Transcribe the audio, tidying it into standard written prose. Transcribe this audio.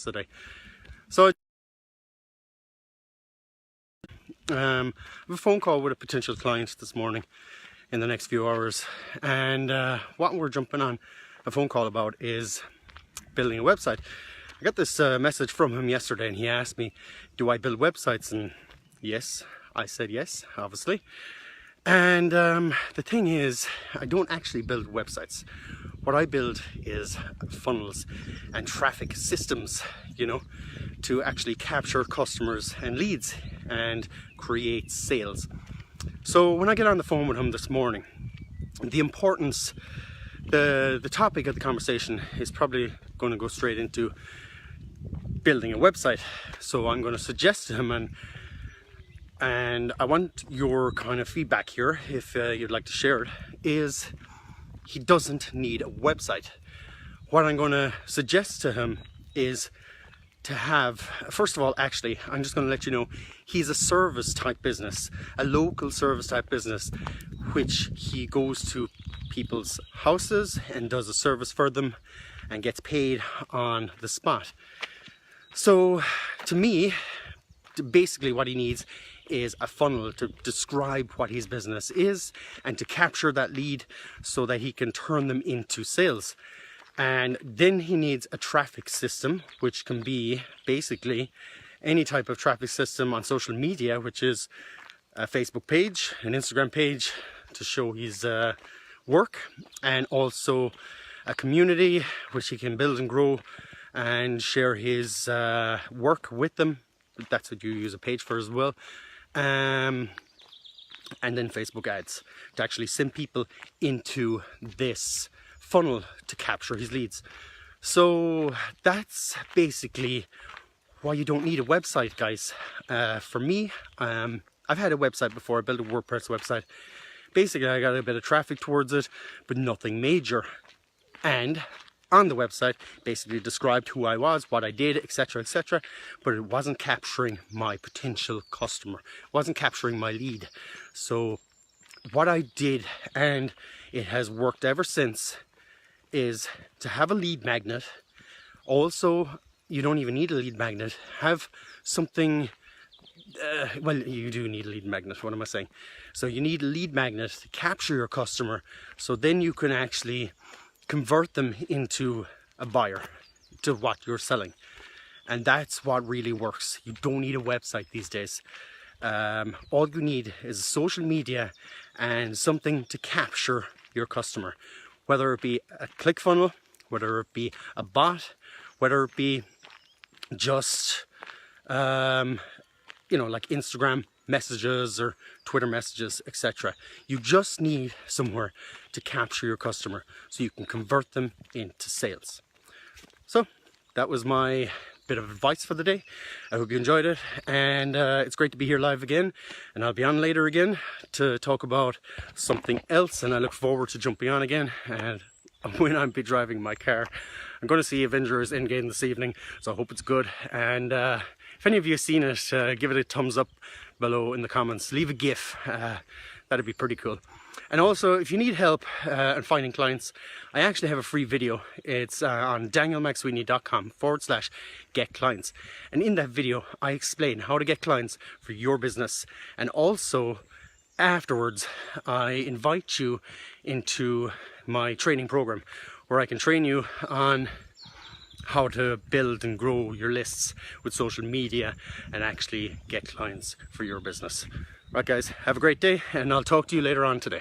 today. So I have a phone call with a potential client this morning in the next few hours, and what we're jumping on a phone call about is building a website. I got this message from him yesterday, and he asked me, do I build websites? And yes, I said yes, obviously. And the thing is, I don't actually build websites. What I build is funnels and traffic systems, you know, to actually capture customers and leads and create sales. So when I get on the phone with him this morning, the importance, the topic of the conversation is probably going to go straight into building a website. So I'm going to suggest to him, and I want your kind of feedback here, if you'd like to share it, is he doesn't need a website. What I'm going to suggest to him is to have, first of all, actually, I'm just going to let you know, he's a service type business, a local service type business, which he goes to people's houses and does a service for them and gets paid on the spot. So to me, basically what he needs is a funnel to describe what his business is and to capture that lead so that he can turn them into sales. And then he needs a traffic system, which can be basically any type of traffic system on social media, which is a Facebook page, an Instagram page to show his work, and also a community which he can build and grow and share his work with them. That's what you use a page for as well. And then Facebook ads to actually send people into this funnel to capture his leads. So that's basically why you don't need a website, guys. For me, I've had a website before. I built a WordPress website. Basically, I got a bit of traffic towards it, but nothing major. And on the website, basically described who I was, what I did, etc., etc. But it wasn't capturing my potential customer. It wasn't capturing my lead. So what I did, and it has worked ever since, is to have a lead magnet. Also, you don't even need a lead magnet. Have something, well, you do need a lead magnet, what am I saying? So you need a lead magnet to capture your customer, so then you can actually convert them into a buyer to what you're selling. And that's what really works. You don't need a website these days. All you need is social media and something to capture your customer, whether it be a ClickFunnels, whether it be a bot, whether it be just you know, like Instagram messages or Twitter messages, etc. You just need somewhere to capture your customer so you can convert them into sales. So that was my bit of advice for the day. I hope you enjoyed it, and it's great to be here live again, and I'll be on later again to talk about something else, and I look forward to jumping on again. And when I'm be driving my car, I'm going to see Avengers Endgame this evening, so I hope it's good. And if any of you have seen it, give it a thumbs up below in the comments. Leave a GIF. That'd be pretty cool. And also, if you need help in finding clients, I actually have a free video. It's on danielmacsweeney.com/get clients. And in that video, I explain how to get clients for your business. And also, afterwards, I invite you into my training program, where I can train you on how to build and grow your lists with social media and actually get clients for your business. Right, guys, have a great day, and I'll talk to you later on today.